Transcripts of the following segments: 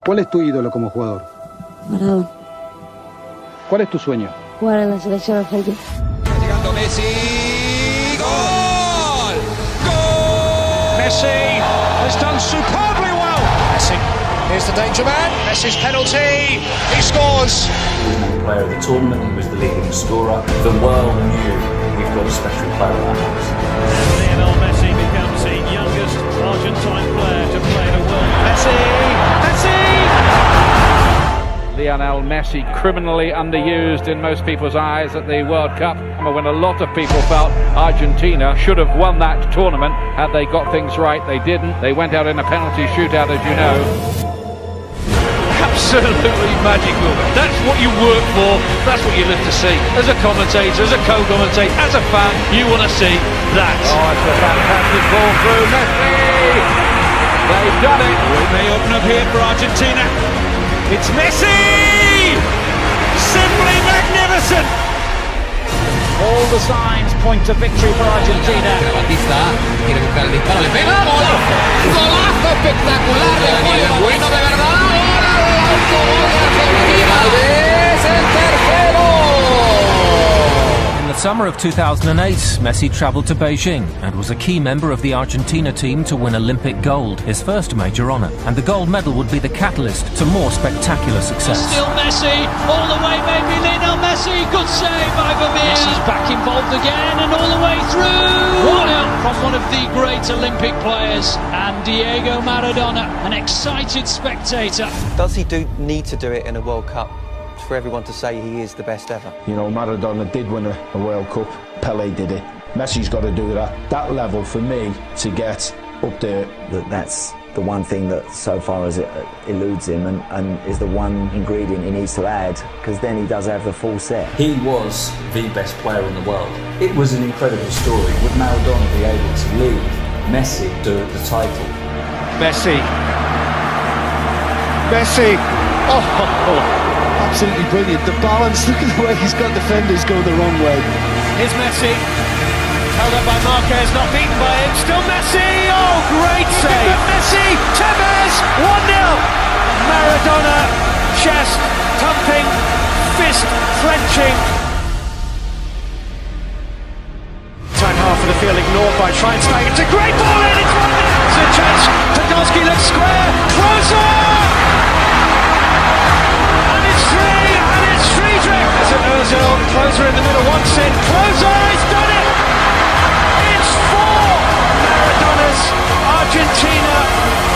¿Cuál es tu ídolo como jugador? Maradona. ¿Cuál es tu sueño? Jugar en la selección argentina. Llegando Messi. ¡Gol! ¡Gol! Messi has done superbly well. Messi. Here's the danger man. Messi's penalty. He scores. He was the player of the tournament. He was the leading scorer. The world knew we've got a special player at our house. Lionel Messi becomes the youngest Argentine player to play the world. Messi! Lionel Messi, criminally underused in most people's eyes at the World Cup, when a lot of people felt Argentina should have won that tournament had they got things right. They didn't. They went out in a penalty shootout, as you know. Absolutely magical. That's what you work for. That's what you live to see. As a commentator, as a co-commentator, as a fan, you want to see that. Oh, it's a fantastic ball through Messi. They've done it. It may open up here for Argentina. It's Messi! Simply magnificent! All the signs point to victory for Argentina. Batista quiere buscar el disparo, le pega, gol. Golazo espectacular de Julio, bueno de verdad. Gol de Argentina. Es el tercero. In the summer of 2008, Messi travelled to Beijing and was a key member of the Argentina team to win Olympic gold, his first major honour. And the gold medal would be the catalyst to more spectacular success. Still Messi, all the way maybe Lionel Messi, good save by Vermeer. Messi's back involved again and all the way through. 1-0 from one of the great Olympic players, and Diego Maradona, an excited spectator. Does he need to do it in a World Cup for everyone to say he is the best ever? You know, Maradona did win a World Cup, Pelé did it. Messi's got to do it at that level for me to get up there. That's the one thing that so far as it eludes him and is the one ingredient he needs to add, because then he does have the full set. He was the best player in the world. It was an incredible story. Would Maradona be able to lead Messi to the title? Messi. Oh. Absolutely brilliant. The balance, look at the way he's got defenders go the wrong way. Here's Messi. Held up by Marquez, not beaten by him. Still Messi. Oh, great save. Messi. Tevez. 1-0. Maradona. Chest thumping. Fist clenching. Time half of the field ignored by Schweinsteiger. It's a great ball in. It's 1-0. It's a chance. Podolski looks square. Closer. Ozil, Closer in the middle, wants it, Closer, he's done it! It's 4! Maradona's Argentina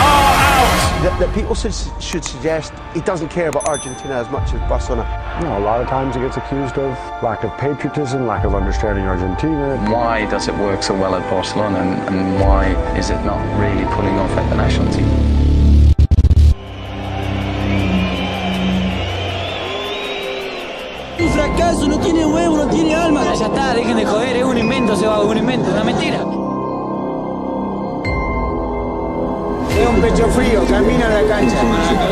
are out! That people should suggest he doesn't care about Argentina as much as Barcelona. You know, a lot of times he gets accused of lack of patriotism, lack of understanding Argentina. Why does it work so well at Barcelona and why is it not really pulling off at the national team? Un fracaso, no tiene huevo, no tiene alma. Ya está, dejen de joder, es un invento, se va, un invento, una mentira. Es un pecho frío, camina en la cancha.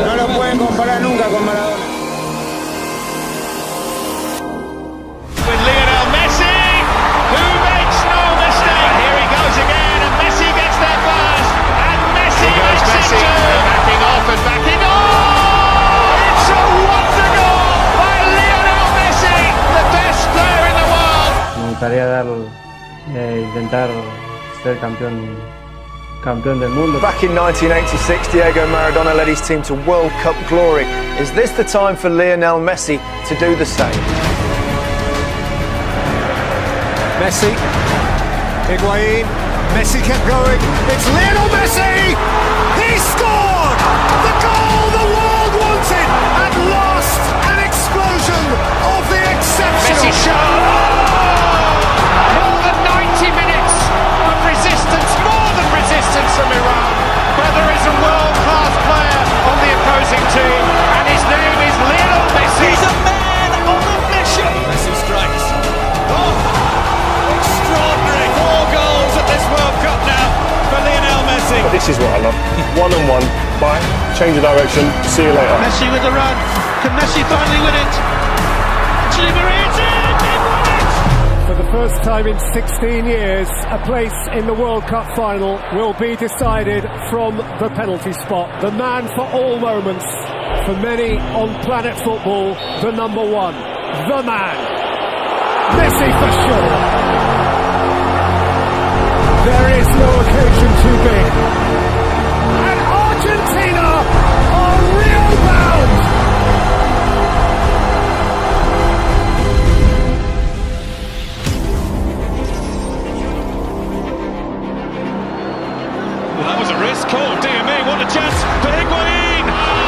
No lo pueden comparar nunca con Maradona. With Lionel Messi, who makes no mistake. Here he goes again, and Messi gets there first. And Messi makes it too. Backing off and backing on. It's a wonder goal by Lionel Messi, the best player in the world. Me gustaría intentar ser campeón del mundo. Back in 1986, Diego Maradona led his team to World Cup glory. Is this the time for Lionel Messi to do the same? Messi, Higuain, Messi kept going. It's Lionel Messi! He scored! The goal the world wanted! At last, an explosion of the exceptional. Messi shot! More than 90 minutes of resistance, more than resistance from Iran. But there is a world-class player on the opposing team, and his name is Lionel Messi. He's a man on a mission. Messi strikes. Oh, extraordinary! 4 goals at this World Cup now for Lionel Messi. But this is what I love. One-on-one, bye, change of direction, see you later. Messi with the run. Can Messi finally win it? Actually, Maria's in! They won it! For the first time in 16 years, a place in the World Cup final will be decided from the penalty spot. The man for all moments. For many on planet football, the number one, the man, Messi for sure. There is no occasion too big. And Argentina are real bound. Well, that was a risk. Oh, dear me, what a chance for Higuain.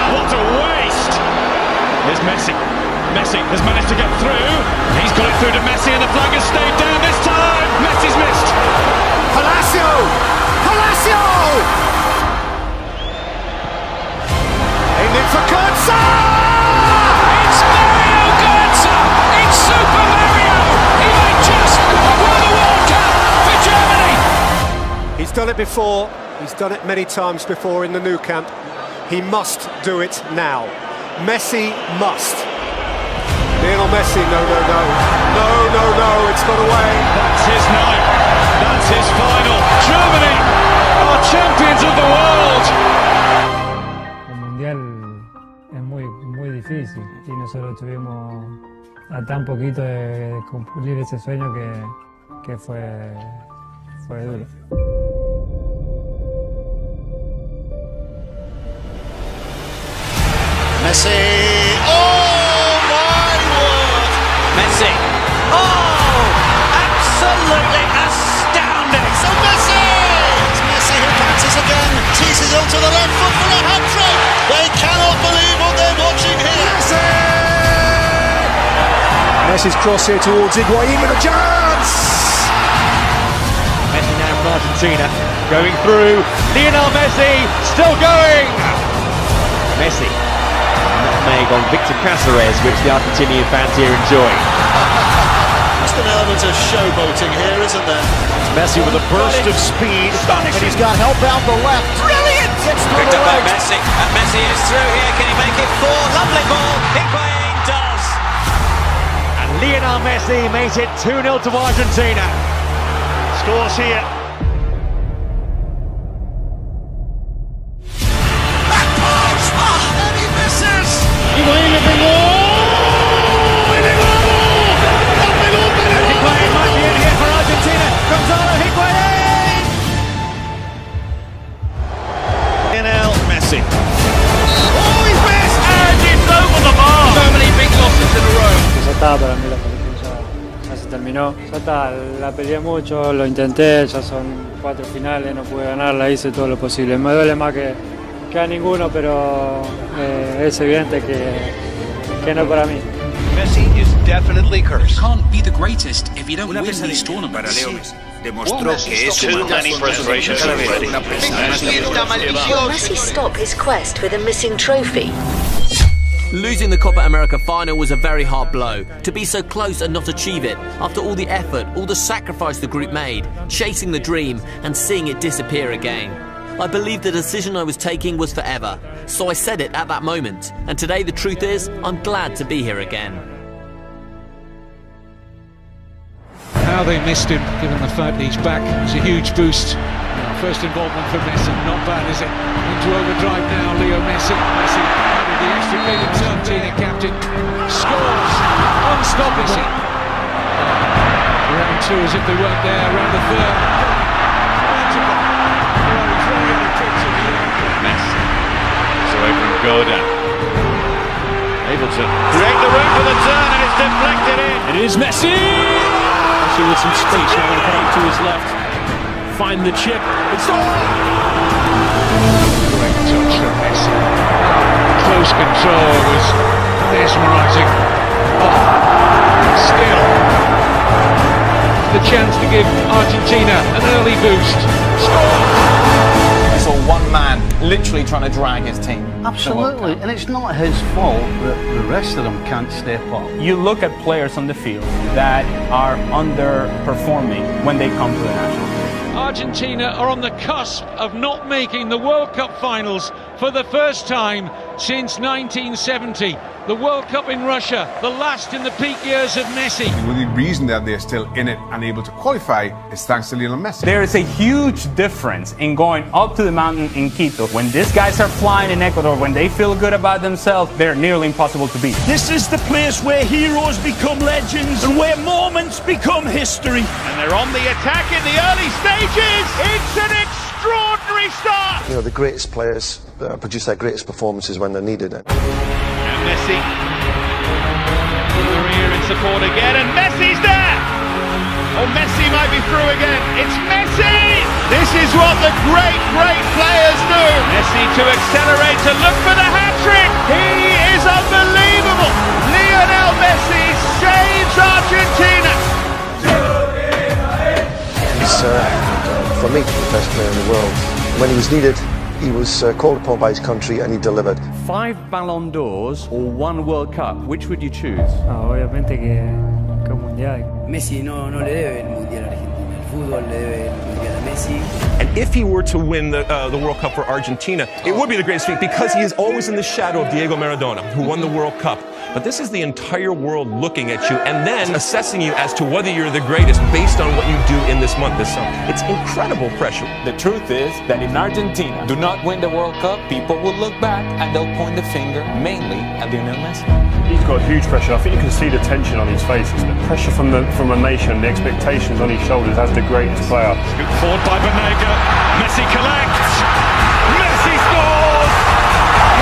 What a waste. Here's Messi. Messi has managed to get through. He's got it through to Messi and the flag has stayed down this time. Messi's missed. Palacio! Palacio! Aimed in for Götze! It's Mario Götze! It's Super Mario! He might just won the World Cup for Germany! He's done it before. He's done it many times before in the Nou Camp. He must do it now. Messi must. Lionel Messi, no, it's got away. That's his night. That's his final. Germany are champions of the world. El mundial es muy difícil y nosotros estuvimos a tan poquito de cumplir ese sueño que fue duro. Messi, oh my word! Messi, oh, absolutely astounding! So Messi! It's Messi who passes again, teases onto the left foot for a hat-trick! They cannot believe what they're watching here! Messi's cross here towards Higuain with a chance! Messi now from Argentina, going through. Lionel Messi, still going! Messi. Nutmeg on Victor Cáceres, which the Argentinian fans here enjoy. Just an element of showboating here, isn't there? It's Messi with a burst of speed, and he's got help out the left. Brilliant! Picked up by Messi, and Messi is through here. Can he make it 4? Lovely ball. Higuain does. And Lionel Messi makes it 2-0 to Argentina. Scores here. Lionel Messi. Oh, he's missed! And it's over the bar! So many big losses in a row. Ya está, para mí la competición ya se terminó. Ya está, la peleé mucho, lo intenté, ya son 4 finales, no pude ganarla, hice todo lo posible. Me duele más que a ninguno, pero es evidente que no para mí. Messi is definitely cursed. You can't be the greatest if you don't win these tournaments. Demostró que es un Will Messi stop his quest with a missing trophy? Losing the Copa America final was a very hard blow. To be so close and not achieve it, after all the effort, all the sacrifice the group made, chasing the dream and seeing it disappear again. I believed the decision I was taking was forever, so I said it at that moment. And today the truth is, I'm glad to be here again. How they missed him, given the fact he's back, it's a huge boost. First involvement for Messi, not bad, is it? Into overdrive now, Leo Messi. Messi added the extra feelings, Argentina captain, scores, unstoppable. Round 2 as if they weren't there, round the 3rd. Messi. It's away from Goda. Able to create the room for the turn, and it's deflected in. It is Messi! Messi with some space, now going to cut to his left. Find the chip. It's great touch from Messi. Close control was mesmerising. Still, the chance to give Argentina an early boost. I saw one man literally trying to drag his team. Absolutely, and it's not his fault that the rest of them can't step up. You look at players on the field that are underperforming when they come to the national team. Argentina are on the cusp of not making the World Cup finals for the first time since 1970. The World Cup in Russia, the last in the peak years of Messi. Well, the reason that they're still in it and able to qualify is thanks to Lionel Messi. There is a huge difference in going up to the mountain in Quito. When these guys are flying in Ecuador, when they feel good about themselves, they're nearly impossible to beat. This is the place where heroes become legends and where moments become history. And they're on the attack in the early stages. It's an extraordinary start. You know, the greatest players produce their greatest performances when they're needed. And Messi, Maria in support again, and Messi's there! Oh, Messi might be through again. It's Messi! This is what the great players do. Messi to accelerate, to look for the hat-trick. He is unbelievable. Lionel Messi saves Argentina. He's, for me, the best player in the world. When he was needed, he was called upon by his country and he delivered. 5 Ballon d'Ors or 1 World Cup, which would you choose? Obviamente que el Mundial. Messi no le debe el Mundial a Argentina. El fútbol le debe el Mundial a Messi. And if he were to win the World Cup for Argentina, it would be the greatest feat because he is always in the shadow of Diego Maradona, who won the World Cup. But this is the entire world looking at you and then assessing you as to whether you're the greatest based on what you do in this month, this summer. It's incredible pressure. The truth is that if Argentina do not win the World Cup, people will look back and they'll point the finger mainly at Lionel Messi. He's got huge pressure. I think you can see the tension on his face. It's the pressure from a nation, the expectations on his shoulders as the greatest player. Good forward by Banega. Messi collects. Messi scores.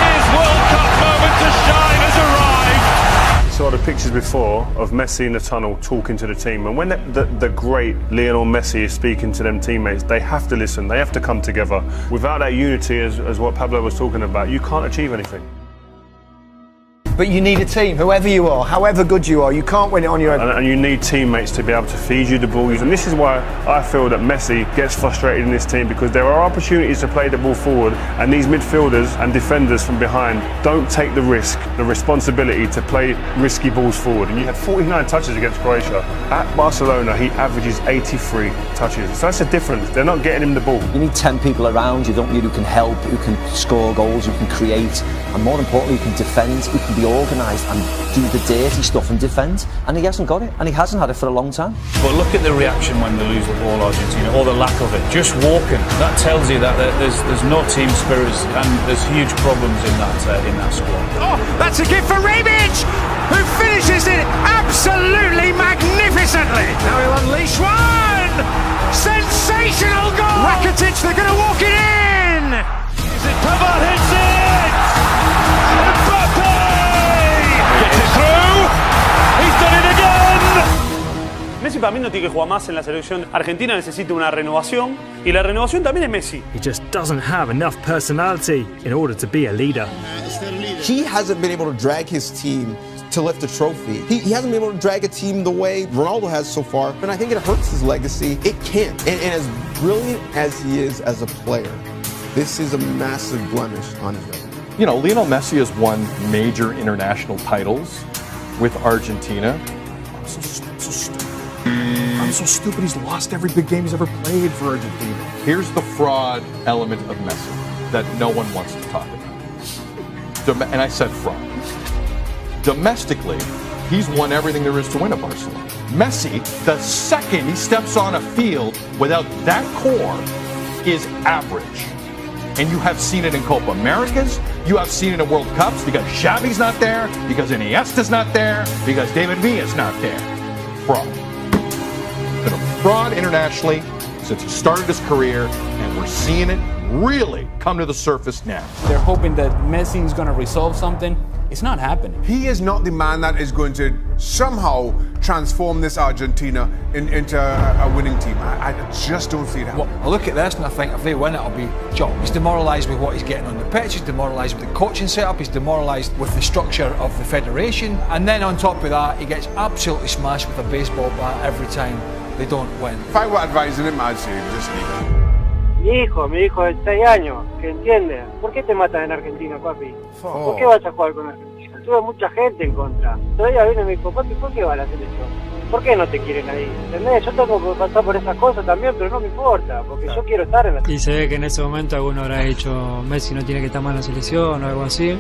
His World Cup moment to shine has arrived. Saw the pictures before of Messi in the tunnel talking to the team, and when the great Lionel Messi is speaking to them teammates, they have to listen, they have to come together. Without that unity, as what Pablo was talking about, you can't achieve anything. But you need a team, whoever you are, however good you are, you can't win it on your own. And you need teammates to be able to feed you the ball. And this is why I feel that Messi gets frustrated in this team, because there are opportunities to play the ball forward, and these midfielders and defenders from behind don't take the risk, the responsibility to play risky balls forward. And you had 49 touches against Croatia. At Barcelona, he averages 83 touches. So that's a difference. They're not getting him the ball. You need 10 people around you, don't you, who can help, who can score goals, who can create, and more importantly, who can defend, who can be organised and do the dirty stuff and defend, and he hasn't got it, and he hasn't had it for a long time. But look at the reaction when they lose the ball, Argentina, or the lack of it. Just walking, that tells you that there's no team spirit, and there's huge problems in that squad. Oh, that's a gift for Rebic, who finishes it absolutely magnificently. Now he'll unleash one! Sensational goal! Rakitic, they're going to walk it in! Is it Pavard hits it? Mbappe! Gets it through! He's done it again! Messi para mí no tiene que jugar más en la selección. Argentina necesita una renovación y la renovación también es Messi. He just doesn't have enough personality in order to be a leader. He hasn't been able to drag his team to lift a trophy. He hasn't been able to drag a team the way Ronaldo has so far, and I think it hurts his legacy. It can't. And as brilliant as he is as a player, this is a massive blemish on his record. You know, Lionel Messi has won major international titles with Argentina. I'm so stupid. He's lost every big game he's ever played for Argentina. Here's the fraud element of Messi that no one wants to talk about. And I said fraud. Domestically, he's won everything there is to win at Barcelona. Messi, the second he steps on a field without that core, is average. And you have seen it in Copa Americas, you have seen it in World Cups, because Xavi's not there, because Iniesta's not there, because David Villa's not there. Fraud. Been a fraud internationally since he started his career, and we're seeing it really come to the surface now. They're hoping that Messi is going to resolve something. It's not happening. He is not the man that is going to somehow transform this Argentina into a winning team. I just don't see it happening. Well, I look at this and I think if they win it, it'll be job. He's demoralised with what he's getting on the pitch, he's demoralised with the coaching setup, he's demoralised with the structure of the federation, and then on top of that, he gets absolutely smashed with a baseball bat every time they don't win. If I were advising him, I'd say just leave it. Mi hijo de 6 años, que entiende. ¿Por qué te matan en Argentina, papi? ¿Por qué vas a jugar con Argentina? Tuve mucha gente en contra. Todavía viene mi hijo, papi, ¿por qué va a la selección? ¿por qué no te quieren ahí? ¿Entendés? Yo tengo que pasar por esas cosas también, pero no me importa, porque yo quiero estar en la... Y se ve que en ese momento alguno habrá dicho, Messi no tiene que estar mal en la selección o algo así.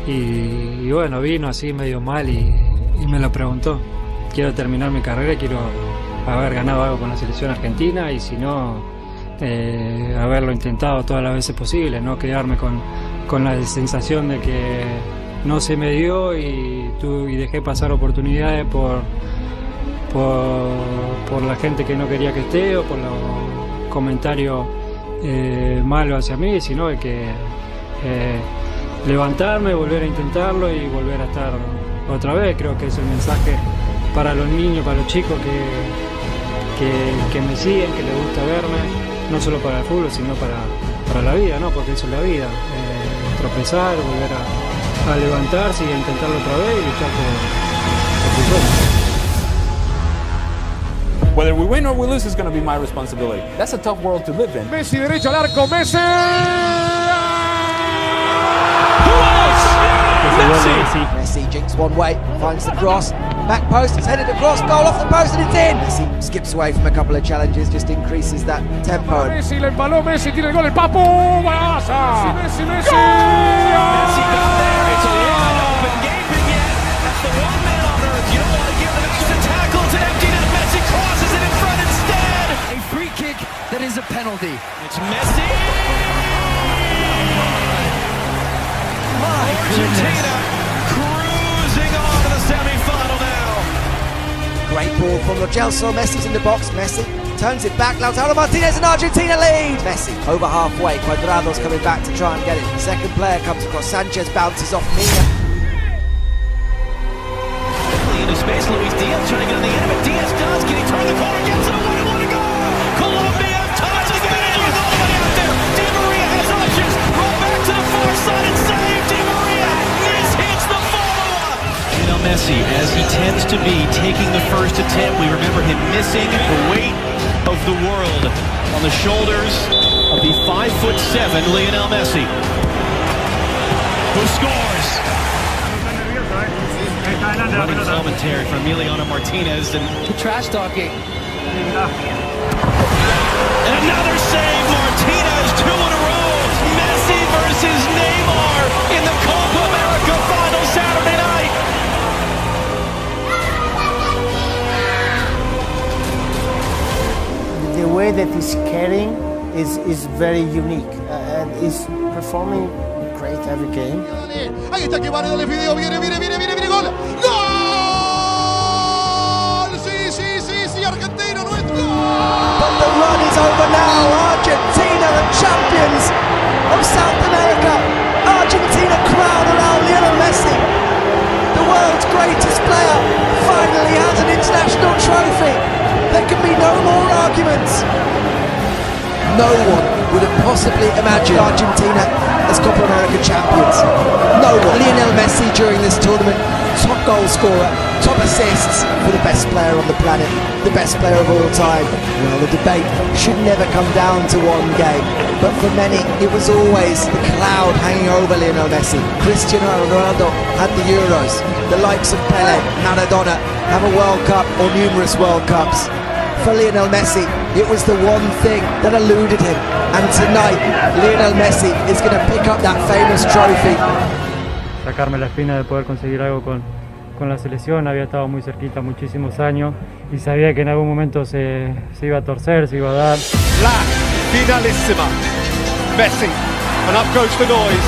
Y bueno, vino así medio mal y me lo preguntó. Quiero terminar mi carrera, quiero haber ganado algo con la selección argentina y si no, haberlo intentado todas las veces posible, no quedarme con la sensación de que no se me dio y dejé pasar oportunidades por la gente que no quería que esté o por los comentarios malos hacia mí, sino de que levantarme, volver a intentarlo y volver a estar otra vez. Creo que es el mensaje para los niños, para los chicos que me siguen, que les gusta verme, no solo para el fútbol, sino para la vida, ¿no? Porque eso es la vida, tropezar, volver a levantarse y a intentarlo otra vez y luchar por tu sueño. Whether we win or we lose is going to be my responsibility. That's a tough world to live in. Messi derecho al arco, Messi. Messi jinks one way, finds the cross, back post, it's headed across, goal off the post and it's in! Messi skips away from a couple of challenges, just increases that tempo. Messi le embaló, Messi tiene el gol, el Papu, ¡Barça! Messi, Messi! Messi got there, it's a wide open gaping yet, that's the one man on earth, you don't want to give them extra tackle, it's an empty net, Messi crosses it in front instead! A free kick that is a penalty. It's Messi! Argentina cruising on to the semi-final now. Great ball from Lo Celso, Messi's in the box, Messi turns it back, Lautaro Martinez and Argentina lead. Messi over halfway, Cuadrado's coming back to try and get it. The second player comes across, Sanchez bounces off Mina. Into space, Luis Diaz trying to get on the end of it. Diaz does, can he turn the corner, gets it, a 1-1 to go. Colombia ties the game with all the way out there. Di Maria has options, roll back to the far side and save. Di Maria hits the follow-up. Lionel Messi, as he tends to be, taking the first attempt. We remember him missing the weight of the world on the shoulders of the 5'7" Lionel Messi, who scores. Running commentary from Emiliano Martinez and Trash talking. And another save, Martinez, 2 in a row. Messi versus Neymar in the Copa America final Saturday night. The way that he's carrying is very unique and he's performing great every game. Ahí está que vale, dale video, viene, gol. ¡Gol! Sí, Argentina, nuestro. But the run is over now. Argentina are champions of South America. Argentina crown around Lionel Messi. The world's greatest player finally has an international trophy. There can be no more arguments. No one would have possibly imagined Argentina as Copa America champions. No one. Lionel Messi during this tournament, top goal scorer, top assists for the best player on the planet, the best player of all time. Well, the debate should never come down to one game, but for many it was always the cloud hanging over Lionel Messi. Cristiano Ronaldo had the Euros. The likes of Pelé, Maradona have a World Cup or numerous World Cups. For Lionel Messi, it was the one thing that eluded him. And tonight, Lionel Messi is going to pick up that famous trophy. Sacarme la espina de poder conseguir algo con la selección, había estado muy cerquita muchísimos años y sabía que en algún momento se iba a torcer, se iba a dar. La finalissima. Messi, and up goes the noise.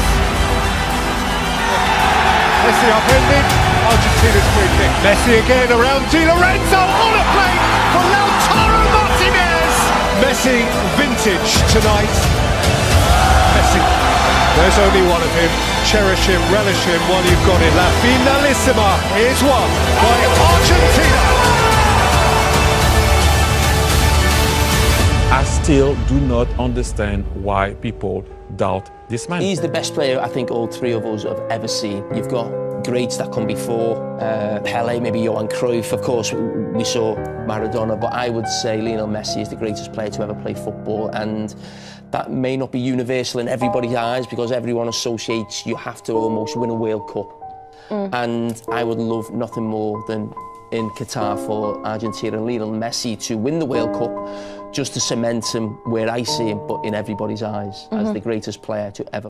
Messi upended, Argentina's free kick. Messi again around Di Lorenzo on a plate for Lautaro Martinez. Messi vintage tonight. Messi, there's only one of him. Cherish him, relish him while you've got it. La finalissima is won by Argentina. I still do not understand why people doubt this man. He's the best player I think all three of us have ever seen. You've got greats that come before, Pelé, maybe Johan Cruyff, of course we saw Maradona, but I would say Lionel Messi is the greatest player to ever play football, and that may not be universal in everybody's eyes because everyone associates you have to almost win a World Cup. And I would love nothing more than in Qatar for Argentina and Lionel Messi to win the World Cup, just to cement him where I see him, but in everybody's eyes, as the greatest player to ever.